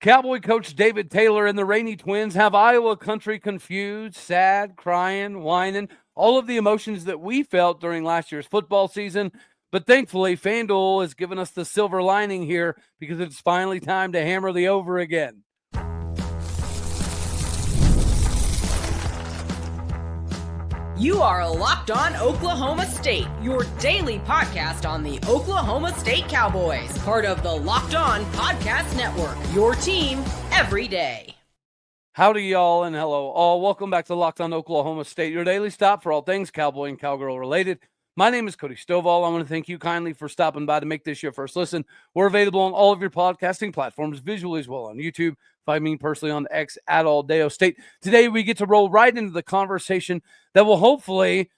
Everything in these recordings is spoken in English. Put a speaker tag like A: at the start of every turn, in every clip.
A: Cowboy coach David Taylor and the Raney Twins have Iowa country confused, sad, crying, whining, all of the emotions that we felt during last year's football season. But thankfully, FanDuel has given us the silver lining here because it's finally time to hammer the over again.
B: You are Locked On Oklahoma State, your daily podcast on the Oklahoma State Cowboys, part of the Locked On Podcast Network, your team every day.
A: Howdy, y'all, and hello, all. Welcome back to Locked On Oklahoma State, your daily stop for all things Cowboy and Cowgirl related. My name is Cody Stovall. I want to thank you kindly for stopping by to make this your first listen. We're available on all of your podcasting platforms, visually as well on YouTube. Find me personally on X at All-Deo State. Today, we get to roll right into the conversation that will hopefully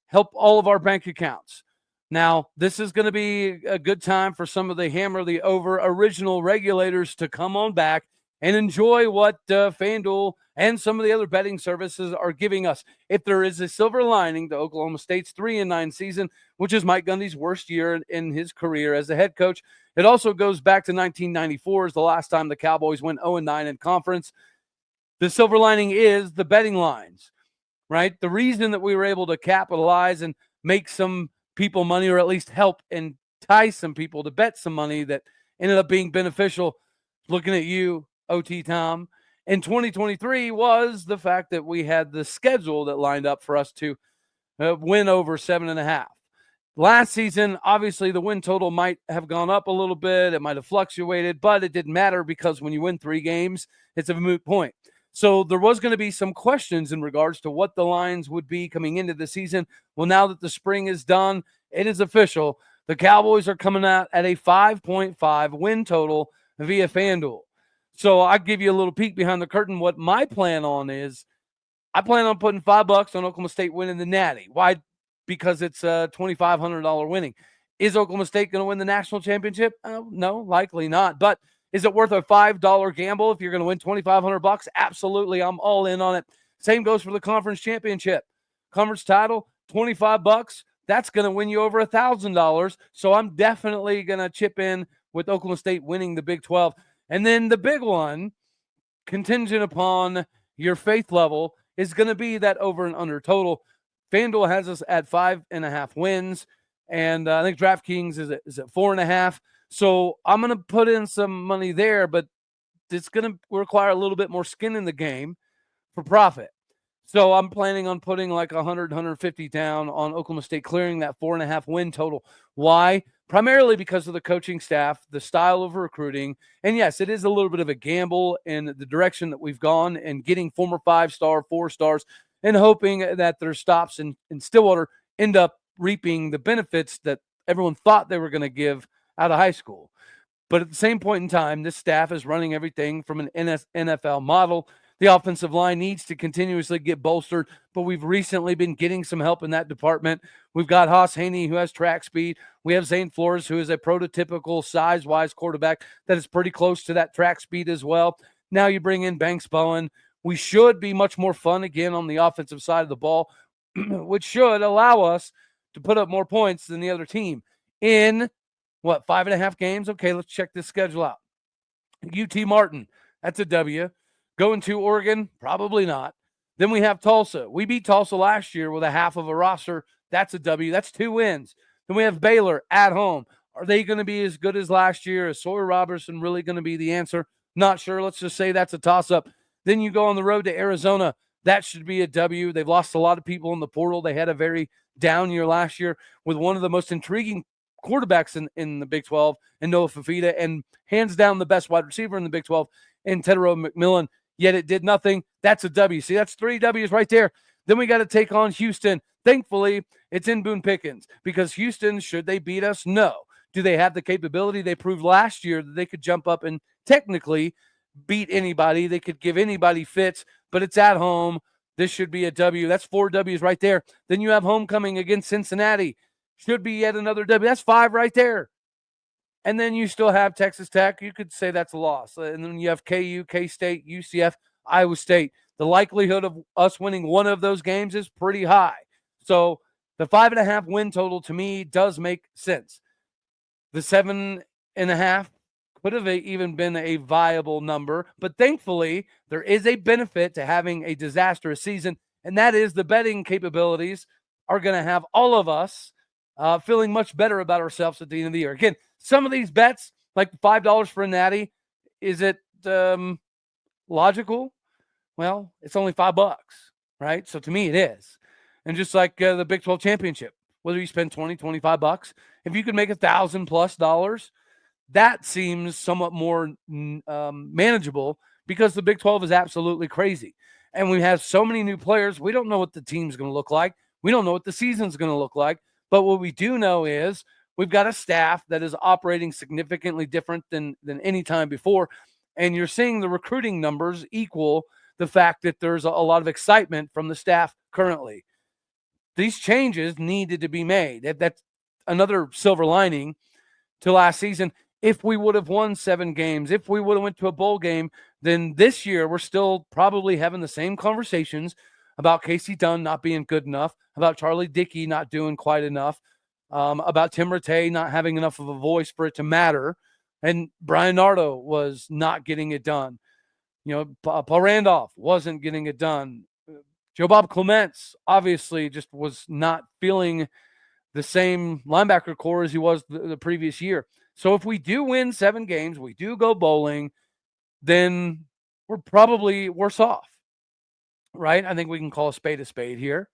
A: help all of our bank accounts. Now, this is going to be a good time for some of the Hammer the Over original regulators to come on back and enjoy what FanDuel and some of the other betting services are giving us. If there is a silver lining to Oklahoma State's 3-9 season, which is Mike Gundy's worst year in his career as a head coach, it also goes back to 1994 as the last time the Cowboys went 0-9 in conference. The silver lining is the betting lines, right? The reason that we were able to capitalize and make some people money, or at least help entice some people to bet some money that ended up being beneficial, looking at you, OT Tom, in 2023 was the fact that we had the schedule that lined up for us to win over 7.5. Last season, obviously, the win total might have gone up a little bit. It might have fluctuated, but it didn't matter because when you win 3 games, it's a moot point. So there was going to be some questions in regards to what the lines would be coming into the season. Well, now that the spring is done, it is official. The Cowboys are coming out at a 5.5 win total via FanDuel. So I'll give you a little peek behind the curtain. What my plan on is, I plan on putting $5 on Oklahoma State winning the Natty. Why? Because it's a $2,500 winning. Is Oklahoma State going to win the national championship? No, likely not. But is it worth a $5 gamble if you're going to win $2,500? Absolutely. I'm all in on it. Same goes for the conference championship. Conference title, $25. That's going to win you over $1,000. So I'm definitely going to chip in with Oklahoma State winning the Big 12. And then the big one, contingent upon your faith level, is going to be that over and under total. FanDuel has us at 5.5 wins, and I think DraftKings is at 4.5. So I'm going to put in some money there, but it's going to require a little bit more skin in the game for profit. So I'm planning on putting like 100, 150 down on Oklahoma State clearing that 4.5 win total. Why? Primarily because of the coaching staff, the style of recruiting. And yes, it is a little bit of a gamble in the direction that we've gone and getting former 5-star, 4 stars, and hoping that their stops in Stillwater end up reaping the benefits that everyone thought they were going to give out of high school. But at the same point in time, this staff is running everything from an NFL model. The offensive line needs to continuously get bolstered, but we've recently been getting some help in that department. We've got Haas Haney, who has track speed. We have Zane Flores, who is a prototypical size-wise quarterback that is pretty close to that track speed as well. Now you bring in Banks Bowen. We should be much more fun again on the offensive side of the ball, which should allow us to put up more points than the other team. In, 5.5 games? Okay, let's check this schedule out. UT Martin, that's a W. Going to Oregon? Probably not. Then we have Tulsa. We beat Tulsa last year with a half of a roster. That's a W. That's 2 wins. Then we have Baylor at home. Are they going to be as good as last year? Is Sawyer Robertson really going to be the answer? Not sure. Let's just say that's a toss-up. Then you go on the road to Arizona. That should be a W. They've lost a lot of people in the portal. They had a very down year last year with one of the most intriguing quarterbacks in the Big 12 and Noah Fafita, and hands down the best wide receiver in the Big 12 in Tedero McMillan. Yet it did nothing. That's a W. See, that's 3 W's right there. Then we got to take on Houston. Thankfully, it's in Boone Pickens because Houston, should they beat us? No. Do they have the capability? They proved last year that they could jump up and technically beat anybody. They could give anybody fits, but it's at home. This should be a W. That's 4 W's right there. Then you have homecoming against Cincinnati. Should be yet another W. That's 5 right there. And then you still have Texas Tech. You could say that's a loss. And then you have KU, K-State, UCF, Iowa State. The likelihood of us winning one of those games is pretty high. So the 5.5 win total to me does make sense. The 7.5 could have even been a viable number. But thankfully, there is a benefit to having a disastrous season, and that is the betting capabilities are going to have all of us feeling much better about ourselves at the end of the year. Again, some of these bets, like $5 for a natty, is it logical? Well, it's only $5, right? So to me, it is. And just like the Big 12 championship, whether you spend $20, $25, if you could make $1,000+, that seems somewhat more manageable because the Big 12 is absolutely crazy. And we have so many new players. We don't know what the team's going to look like. We don't know what the season's going to look like. But what we do know is we've got a staff that is operating significantly different than any time before. And you're seeing the recruiting numbers equal the fact that there's a lot of excitement from the staff currently. These changes needed to be made. That's another silver lining to last season. If we would have won 7 games, if we would have went to a bowl game, then this year we're still probably having the same conversations about Casey Dunn not being good enough, about Charlie Dickey not doing quite enough, about Tim Rattay not having enough of a voice for it to matter, and Brian Nardo was not getting it done. Paul Randolph wasn't getting it done. Joe Bob Clements obviously just was not feeling the same linebacker core as he was the previous year. So if we do win 7 games, we do go bowling, then we're probably worse off, right? I think we can call a spade here.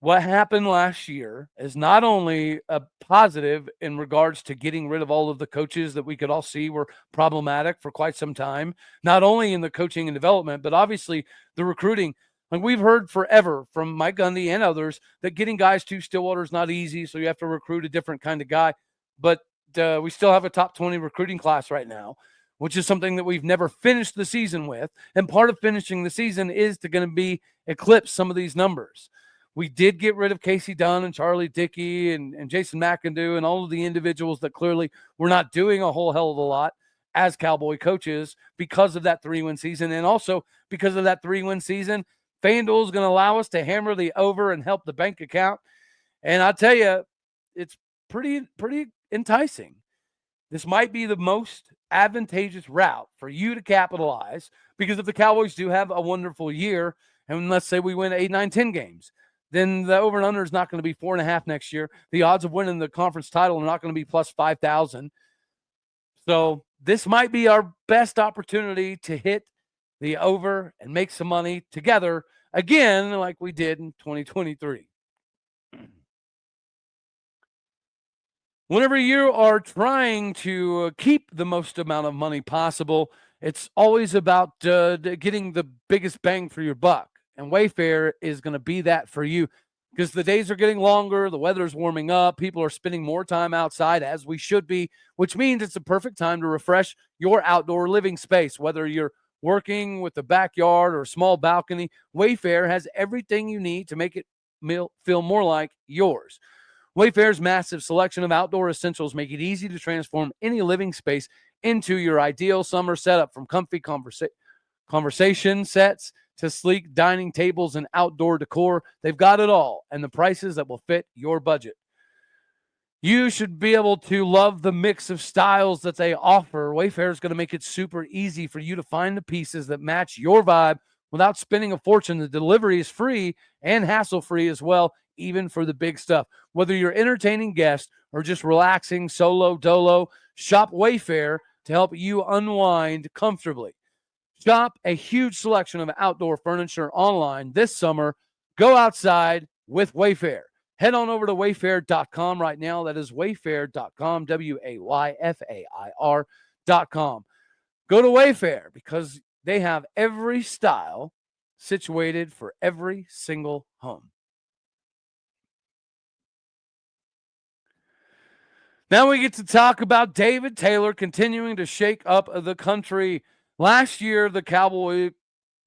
A: What happened last year is not only a positive in regards to getting rid of all of the coaches that we could all see were problematic for quite some time, not only in the coaching and development, but obviously the recruiting. Like we've heard forever from Mike Gundy and others that getting guys to Stillwater is not easy, so you have to recruit a different kind of guy. But we still have a top 20 recruiting class right now, which is something that we've never finished the season with. And part of finishing the season is going to be eclipse some of these numbers. We did get rid of Casey Dunn and Charlie Dickey and Jason McIndoe and all of the individuals that clearly were not doing a whole hell of a lot as Cowboy coaches because of that 3-win season. And also because of that 3-win season, FanDuel is going to allow us to hammer the over and help the bank account. And I tell you, it's pretty enticing. This might be the most advantageous route for you to capitalize because if the Cowboys do have a wonderful year, and let's say we win 8, 9, 10 games, then the over and under is not going to be 4.5 next year. The odds of winning the conference title are not going to be plus 5,000. So this might be our best opportunity to hit the over and make some money together again, like we did in 2023. Whenever you are trying to keep the most amount of money possible, it's always about getting the biggest bang for your buck. And Wayfair is going to be that for you because the days are getting longer, the weather's warming up, people are spending more time outside as we should be, which means it's a perfect time to refresh your outdoor living space. Whether you're working with a backyard or a small balcony, Wayfair has everything you need to make it feel more like yours. Wayfair's massive selection of outdoor essentials make it easy to transform any living space into your ideal summer setup, from comfy conversation sets to sleek dining tables and outdoor decor. They've got it all, and the prices that will fit your budget. You should be able to love the mix of styles that they offer. Wayfair is going to make it super easy for you to find the pieces that match your vibe without spending a fortune. The delivery is free and hassle-free as well, even for the big stuff. Whether you're entertaining guests or just relaxing solo dolo, shop Wayfair to help you unwind comfortably. Shop a huge selection of outdoor furniture online this summer. Go outside with Wayfair. Head on over to wayfair.com right now. That is wayfair.com, WAYFAIR.com. Go to Wayfair because they have every style situated for every single home. Now we get to talk about David Taylor continuing to shake up the country. Last year, the Cowboy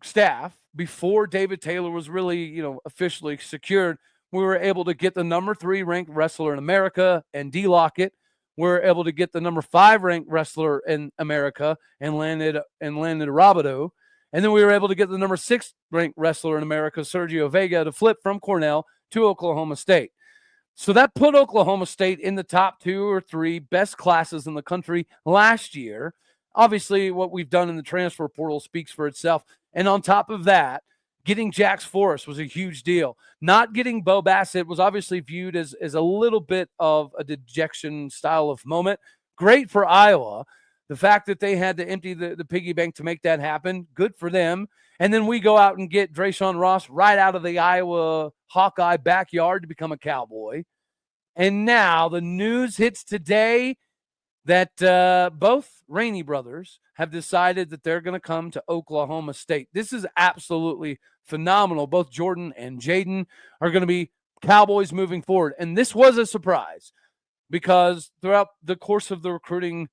A: staff, before David Taylor was really, officially secured, we were able to get the number 3 ranked wrestler in America and D-Lock it. We were able to get the number 5 ranked wrestler in America and landed Robideau. And then we were able to get the number 6 ranked wrestler in America, Sergio Vega, to flip from Cornell to Oklahoma State. So that put Oklahoma State in the top 2 or 3 best classes in the country last year. Obviously, what we've done in the transfer portal speaks for itself. And on top of that, getting Jax Forrest was a huge deal. Not getting Bo Bassett was obviously viewed as a little bit of a dejection style of moment. Great for Iowa. The fact that they had to empty the piggy bank to make that happen, good for them. And then we go out and get Drayshawn Ross right out of the Iowa Hawkeye backyard to become a Cowboy. And now the news hits today that both Raney brothers have decided that they're going to come to Oklahoma State. This is absolutely phenomenal. Both Jordyn and Jayden are going to be Cowboys moving forward. And this was a surprise because throughout the course of the recruiting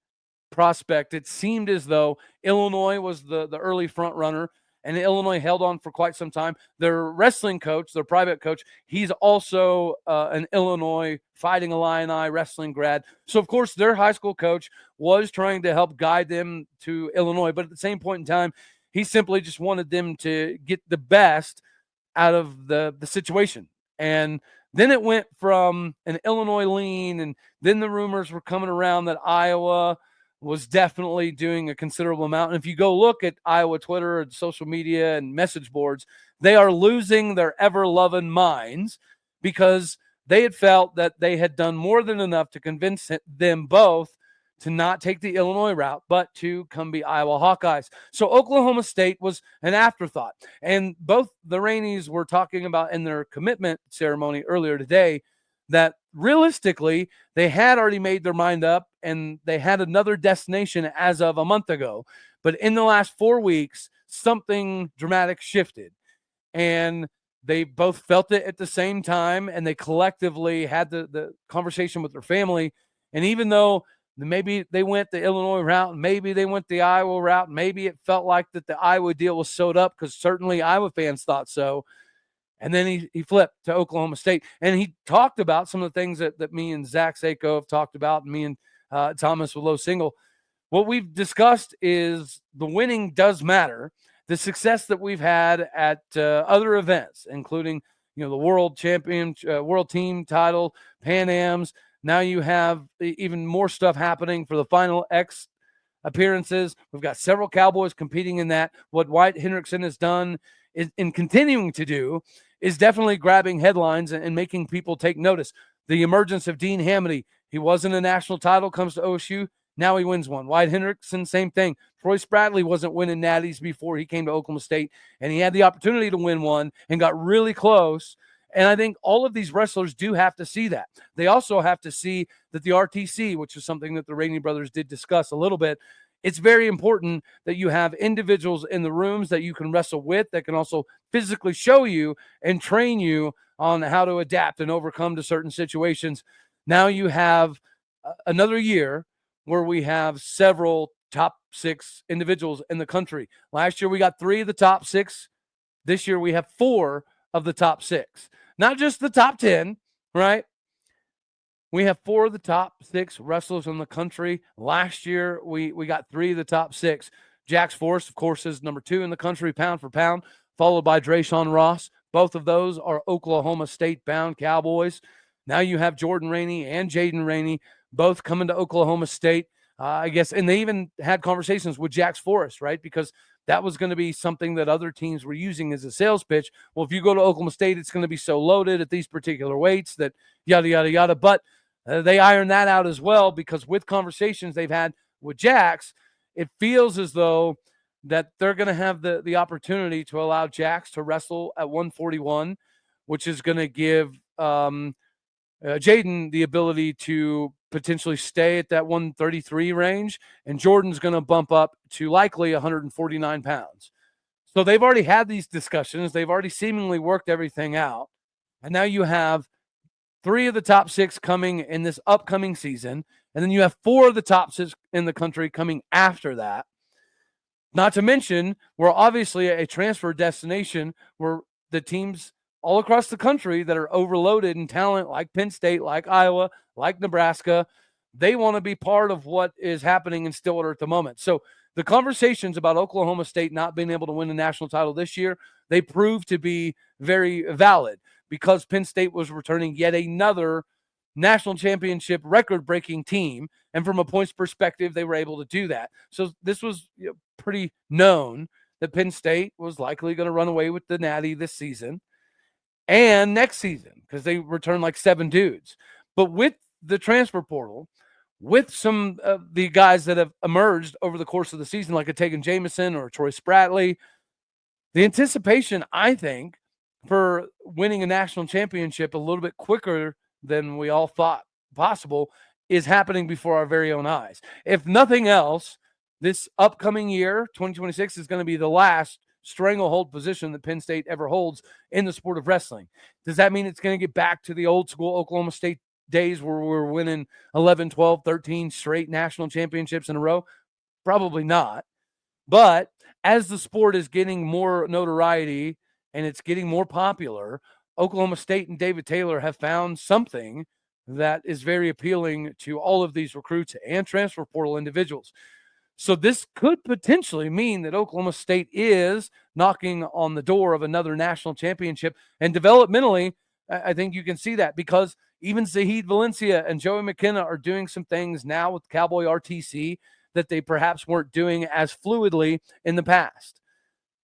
A: prospect, it seemed as though Illinois was the early front runner, and Illinois held on for quite some time. Their wrestling coach, their private coach, he's also an Illinois Fighting Illini wrestling grad. So, of course, their high school coach was trying to help guide them to Illinois. But at the same point in time, he simply just wanted them to get the best out of the situation. And then it went from an Illinois lean, and then the rumors were coming around that Iowa was definitely doing a considerable amount. And if you go look at Iowa Twitter and social media and message boards, they are losing their ever-loving minds because they had felt that they had done more than enough to convince them both to not take the Illinois route, but to come be Iowa Hawkeyes. So Oklahoma State was an afterthought. And both the Raneys were talking about in their commitment ceremony earlier today that realistically, they had already made their mind up and they had another destination as of a month ago. But in the last 4 weeks, something dramatic shifted. And they both felt it at the same time, and they collectively had the conversation with their family. And even though maybe they went the Illinois route, maybe they went the Iowa route, maybe it felt like that the Iowa deal was sewed up because certainly Iowa fans thought so. And then he flipped to Oklahoma State. And he talked about some of the things that me and Zach Sako have talked about, and me and Thomas Willow Single. What we've discussed is the winning does matter. The success that we've had at other events, including the world champion, world team title, Pan Ams. Now you have even more stuff happening for the Final X appearances. We've got several Cowboys competing in that. What Wyatt Hendrickson has done in continuing to do is definitely grabbing headlines and making people take notice. The emergence of Dean Hamady. He wasn't a national title, comes to OSU. Now he wins one. Wyatt Hendrickson, same thing. Troy Spradley wasn't winning natties before he came to Oklahoma State, and he had the opportunity to win one and got really close. And I think all of these wrestlers do have to see that. They also have to see that the RTC, which is something that the Raney brothers did discuss a little bit, it's very important that you have individuals in the rooms that you can wrestle with that can also physically show you and train you on how to adapt and overcome to certain situations. Now you have another year where we have several top 6 individuals in the country. Last year we got 3 of the top 6. This year we have 4 of the top 6. Not just the top 10, right? We have 4 of the top 6 wrestlers in the country. Last year, we got 3 of the top 6. Jax Forrest, of course, is number 2 in the country, pound for pound, followed by Drayshawn Ross. Both of those are Oklahoma State-bound Cowboys. Now you have Jordyn Raney and Jayden Raney, both coming to Oklahoma State, I guess. And they even had conversations with Jax Forrest, right? Because that was going to be something that other teams were using as a sales pitch. Well, if you go to Oklahoma State, it's going to be so loaded at these particular weights that yada, yada, yada. But they iron that out as well, because with conversations they've had with Jax, it feels as though that they're going to have the opportunity to allow Jax to wrestle at 141, which is going to give Jayden the ability to potentially stay at that 133 range, and Jordan's going to bump up to likely 149 pounds. So they've already had these discussions. They've already seemingly worked everything out. And now you have 3 of the top 6 coming in this upcoming season, and then you have 4 of the top 6 in the country coming after that. Not to mention, we're obviously a transfer destination where the teams all across the country that are overloaded in talent, like Penn State, like Iowa, like Nebraska, they want to be part of what is happening in Stillwater at the moment. So the conversations about Oklahoma State not being able to win a national title this year, they prove to be very valid, because Penn State was returning yet another national championship record-breaking team. And from a points perspective, they were able to do that. So this was pretty known that Penn State was likely going to run away with the Natty this season and next season because they returned like 7 dudes. But with the transfer portal, with some of the guys that have emerged over the course of the season, like a Tegan Jameson or Troy Spratley, the anticipation, I think, for winning a national championship a little bit quicker than we all thought possible is happening before our very own eyes. If nothing else, this upcoming year, 2026, is going to be the last stranglehold position that Penn State ever holds in the sport of wrestling. Does that mean it's going to get back to the old school Oklahoma State days where we're winning 11, 12, 13 straight national championships in a row? Probably not. But as the sport is getting more notoriety and it's getting more popular, Oklahoma State and David Taylor have found something that is very appealing to all of these recruits and transfer portal individuals. So this could potentially mean that Oklahoma State is knocking on the door of another national championship. And developmentally, I think you can see that because even Zahid Valencia and Joey McKenna are doing some things now with Cowboy RTC that they perhaps weren't doing as fluidly in the past.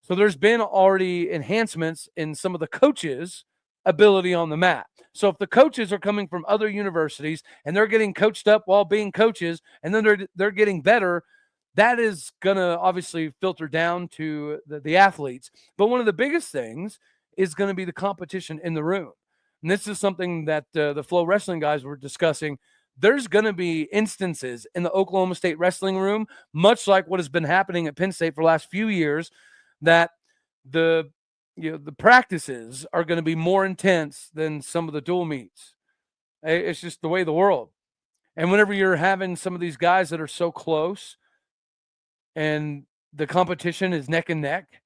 A: So there's been already enhancements in some of the coaches' ability on the mat. So if the coaches are coming from other universities and they're getting coached up while being coaches and then they're getting better, that is going to obviously filter down to the athletes. But one of the biggest things is going to be the competition in the room. And this is something that the Flow Wrestling guys were discussing. There's going to be instances in the Oklahoma State wrestling room, much like what has been happening at Penn State for the last few years, that the practices are going to be more intense than some of the dual meets. It's just the way of the world. And whenever you're having some of these guys that are so close and the competition is neck and neck,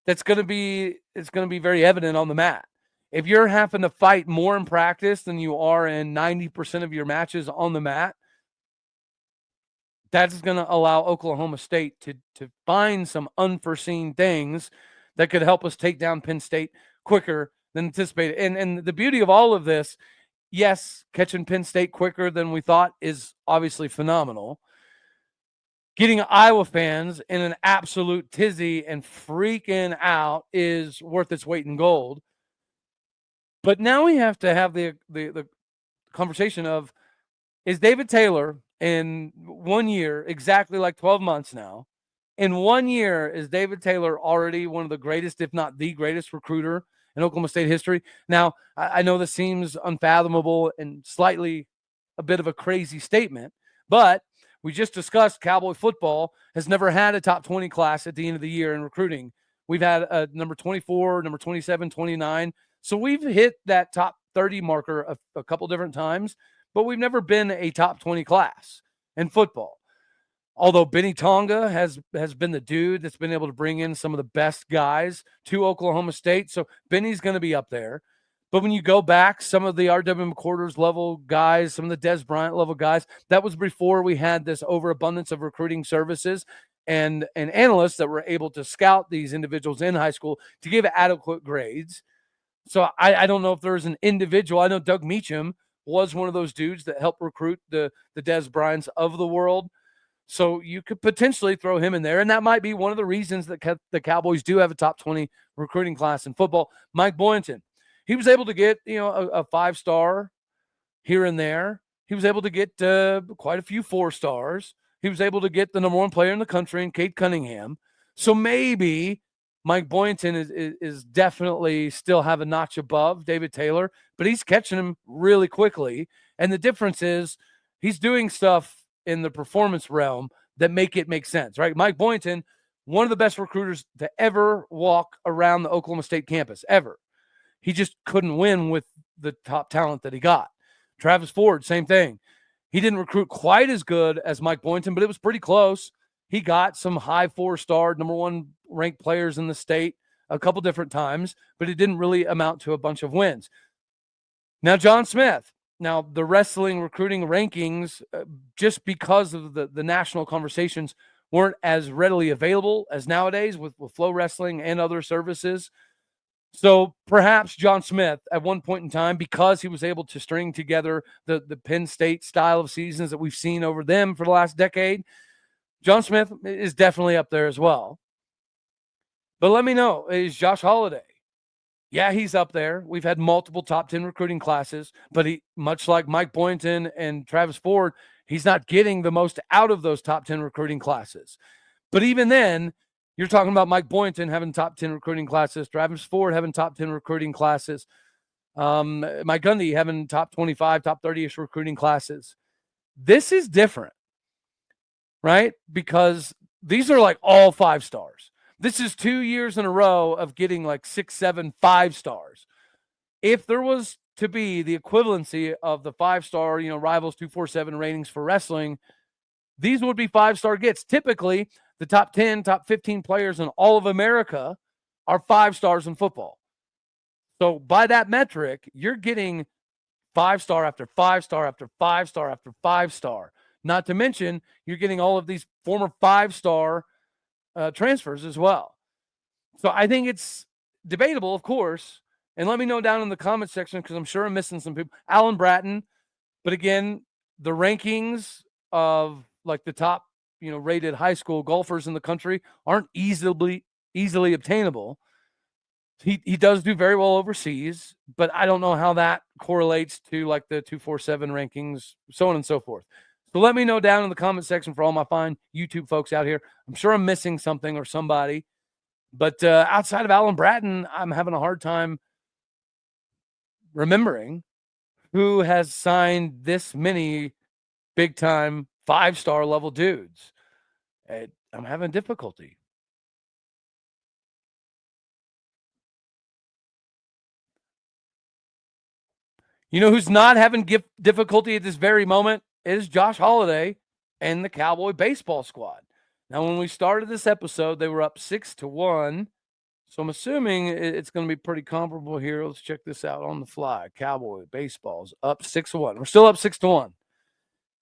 A: it's going to be very evident on the mat. If you're having to fight more in practice than you are in 90% of your matches on the mat, that's going to allow Oklahoma State to find some unforeseen things that could help us take down Penn State quicker than anticipated. And the beauty of all of this, yes, catching Penn State quicker than we thought is obviously phenomenal. Getting Iowa fans in an absolute tizzy and freaking out is worth its weight in gold. But now we have to have the conversation of, is David Taylor in 1 year, exactly like 12 months now, in 1 year, is David Taylor already one of the greatest, if not the greatest recruiter in Oklahoma State history? Now, I know this seems unfathomable and slightly a bit of a crazy statement, but we just discussed Cowboy football has never had a top 20 class at the end of the year in recruiting. We've had a number 24, number 27, 29. So we've hit that top 30 marker a couple different times, but we've never been a top 20 class in football. Although Benny Tonga has been the dude that's been able to bring in some of the best guys to Oklahoma State. So Benny's going to be up there. But when you go back, some of the R.W. McQuarters level guys, some of the Des Bryant level guys, that was before we had this overabundance of recruiting services and analysts that were able to scout these individuals in high school to give adequate grades. So I don't know if there's an individual. I know Doug Meacham was one of those dudes that helped recruit the Des Bryants of the world. So you could potentially throw him in there. And that might be one of the reasons that the Cowboys do have a top 20 recruiting class in football. Mike Boynton, he was able to get, a 5-star here and there. He was able to get quite a few 4-stars. He was able to get the number 1 player in the country in Cade Cunningham. So maybe Mike Boynton is definitely still have a notch above David Taylor, but he's catching him really quickly. And the difference is he's doing stuff in the performance realm that make it make sense, right? Mike Boynton, one of the best recruiters to ever walk around the Oklahoma State campus, ever. He just couldn't win with the top talent that he got. Travis Ford, same thing. He didn't recruit quite as good as Mike Boynton, but it was pretty close. He got some high 4-star, number 1 ranked players in the state a couple different times, but it didn't really amount to a bunch of wins. Now, John Smith. Now, the wrestling recruiting rankings, just because of the national conversations, weren't as readily available as nowadays with Flow Wrestling and other services. So perhaps John Smith at one point in time, because he was able to string together the Penn State style of seasons that we've seen over them for the last decade, John Smith is definitely up there as well. But let me know, is Josh Holliday? Yeah, he's up there. We've had multiple top 10 recruiting classes, but he, much like Mike Boynton and Travis Ford, he's not getting the most out of those top 10 recruiting classes. But even then, you're talking about Mike Boynton having top 10 recruiting classes, Travis Ford having top 10 recruiting classes, Mike Gundy having top 25, top 30-ish recruiting classes. This is different, right? Because these are like all 5 stars. This is 2 years in a row of getting like 6, 7, 5 stars. If there was to be the equivalency of the 5-star, Rivals 247 ratings for wrestling, these would be 5-star gets. Typically, the top 10, top 15 players in all of America are 5 stars in football. So by that metric, you're getting 5-star after 5-star after 5-star after 5-star. Not to mention, you're getting all of these former 5-star transfers as well. So I think it's debatable, of course. And let me know down in the comment section, because I'm sure I'm missing some people. Alan Bratton. But again, the rankings of like the top, rated high school golfers in the country aren't easily obtainable. He does do very well overseas, but I don't know how that correlates to like the 247 rankings, so on and so forth. So let me know down in the comment section for all my fine YouTube folks out here. I'm sure I'm missing something or somebody, but outside of Alan Bratton, I'm having a hard time remembering who has signed this many big-time 5-star level dudes. I'm having difficulty. You know who's not having difficulty at this very moment is Josh Holliday and the Cowboy baseball squad. Now, when we started this episode, they were up 6-1. So I'm assuming it's going to be pretty comparable here. Let's check this out on the fly. Cowboy baseball's up 6-1. We're still up 6-1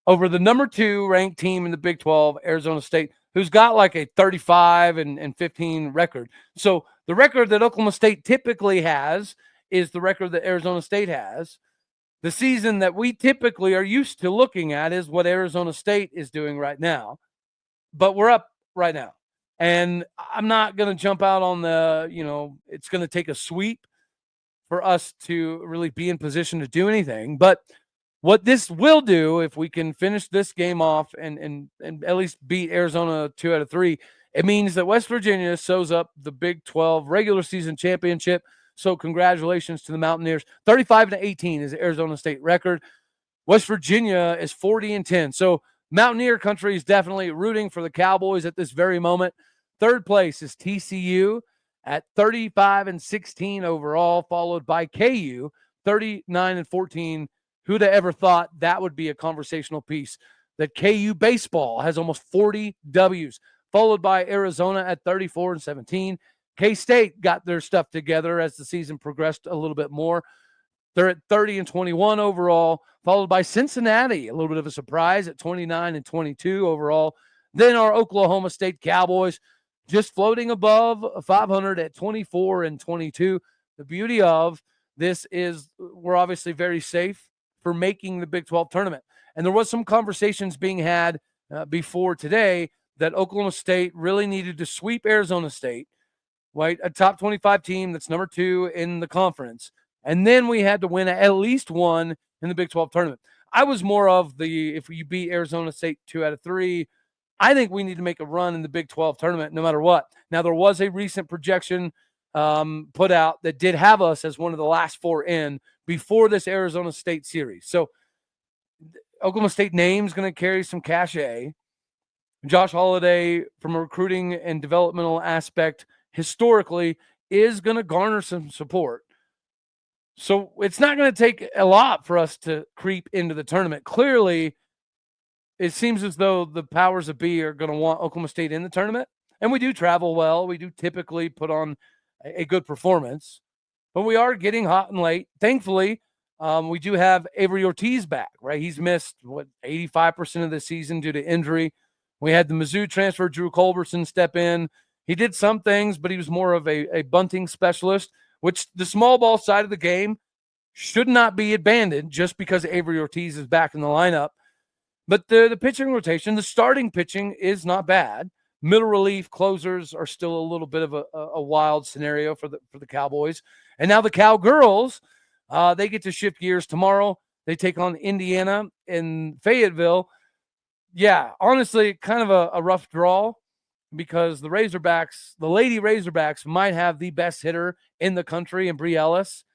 A: over the number 2 ranked team in the Big 12, Arizona State, who's got like a 35 and 15 record. So the record that Oklahoma State typically has is the record that Arizona State has. The season that we typically are used to looking at is what Arizona State is doing right now. But we're up right now. And I'm not going to jump out on the, it's going to take a sweep for us to really be in position to do anything. But what this will do, if we can finish this game off and at least beat Arizona 2 out of 3, it means that West Virginia sews up the Big 12 regular season championship. So congratulations to the Mountaineers. 35-18 is the Arizona State record. West Virginia is 40-10. So Mountaineer country is definitely rooting for the Cowboys at this very moment. Third place is TCU at 35-16 overall, followed by KU, 39-14. Who'd have ever thought that would be a conversational piece? That KU baseball has almost 40 W's, followed by Arizona at 34-17. K-State got their stuff together as the season progressed a little bit more. They're at 30-21 overall, followed by Cincinnati, a little bit of a surprise at 29-22 overall. Then our Oklahoma State Cowboys just floating above 500 at 24-22. The beauty of this is we're obviously very safe for making the Big 12 tournament. And there was some conversations being had before today that Oklahoma State really needed to sweep Arizona State, right? A top 25 team that's number 2 in the conference. And then we had to win at least one in the Big 12 tournament. I was more of if you beat Arizona State 2 out of 3, I think we need to make a run in the Big 12 tournament no matter what. Now, there was a recent projection put out that did have us as one of the last 4 in before this Arizona State series. So Oklahoma State name's going to carry some cachet. Josh Holliday, from a recruiting and developmental aspect, historically, is going to garner some support. So it's not going to take a lot for us to creep into the tournament. Clearly, it seems as though the powers that be are going to want Oklahoma State in the tournament. And we do travel well. We do typically put on a good performance. But we are getting hot and late. Thankfully, we do have Avery Ortiz back, right? He's missed, 85% of the season due to injury. We had the Mizzou transfer, Drew Culberson, step in. He did some things, but he was more of a bunting specialist, which the small ball side of the game should not be abandoned just because Avery Ortiz is back in the lineup. But the pitching rotation, the starting pitching is not bad. Middle relief closers are still a little bit of a wild scenario for the Cowboys. And now the Cowgirls, they get to shift gears tomorrow. They take on Indiana in Fayetteville. Yeah, honestly, kind of a rough draw because the Lady Razorbacks might have the best hitter in the country in Bree Ellis.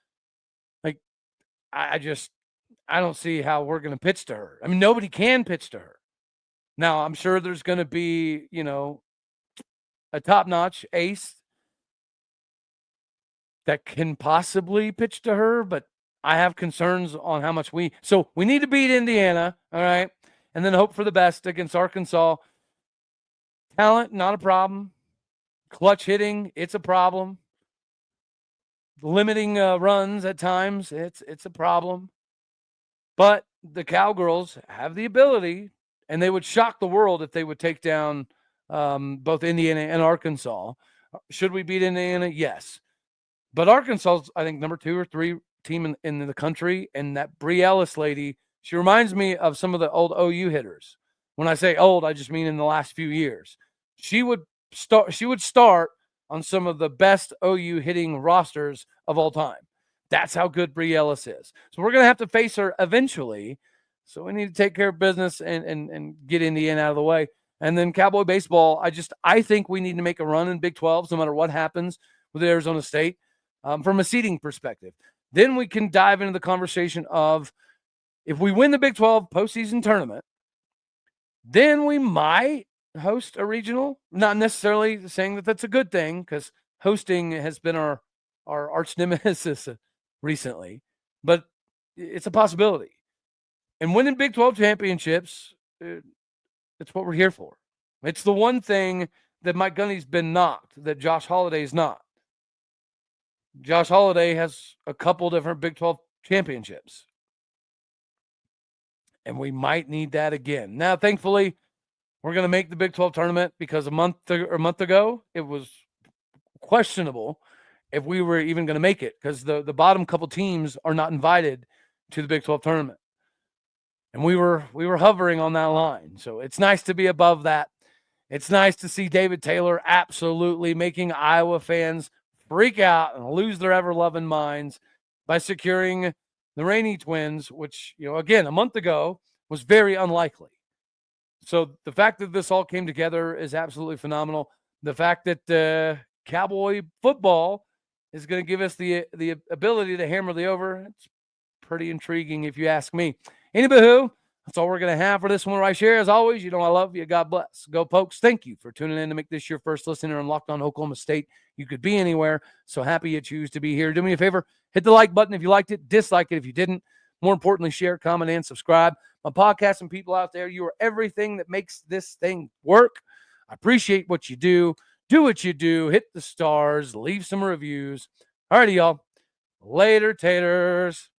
A: Like, I don't see how we're going to pitch to her. I mean, nobody can pitch to her. Now, I'm sure there's going to be, a top-notch ace that can possibly pitch to her, but I have concerns on how much we need to beat Indiana, all right, and then hope for the best against Arkansas. Talent, not a problem. Clutch hitting, it's a problem. Limiting runs at times, it's a problem. But the Cowgirls have the ability, and they would shock the world if they would take down both Indiana and Arkansas. Should we beat Indiana? Yes. But Arkansas's, I think, number 2 or 3 team in the country, and that Bree Ellis lady, she reminds me of some of the old OU hitters. When I say old, I just mean in the last few years. She would start on some of the best OU hitting rosters of all time. That's how good Bree Ellis is. So we're going to have to face her eventually. So we need to take care of business and get Indiana out of the way. And then Cowboy baseball, I think we need to make a run in Big 12s no matter what happens with Arizona State from a seeding perspective. Then we can dive into the conversation of if we win the Big 12 postseason tournament, then we might host a regional. Not necessarily saying that that's a good thing because hosting has been our arch nemesis recently, but it's a possibility. And winning Big 12 championships, it's what we're here for. It's the one thing that Mike Gundy's been knocked, that Josh Holliday's not. Josh Holliday has a couple different Big 12 championships. And we might need that again. Now, thankfully, we're going to make the Big 12 tournament because a month ago, it was questionable if we were even going to make it because the bottom couple teams are not invited to the Big 12 tournament. And we were hovering on that line. So it's nice to be above that. It's nice to see David Taylor absolutely making Iowa fans freak out and lose their ever-loving minds by securing the Raney Twins, which, again, a month ago was very unlikely. So the fact that this all came together is absolutely phenomenal. The fact that Cowboy football is going to give us the ability to hammer the over, it's pretty intriguing if you ask me. Anywho, that's all we're going to have for this one right here. As always, I love you. God bless. Go Pokes. Thank you for tuning in to make this your first listener on Locked On Oklahoma State. You could be anywhere, so happy you choose to be here. Do me a favor, hit the like button if you liked it, dislike it if you didn't. More importantly, share, comment, and subscribe. My podcast and people out there, you are everything that makes this thing work. I appreciate what you do. Do what you do. Hit the stars. Leave some reviews. All righty, y'all. Later, taters.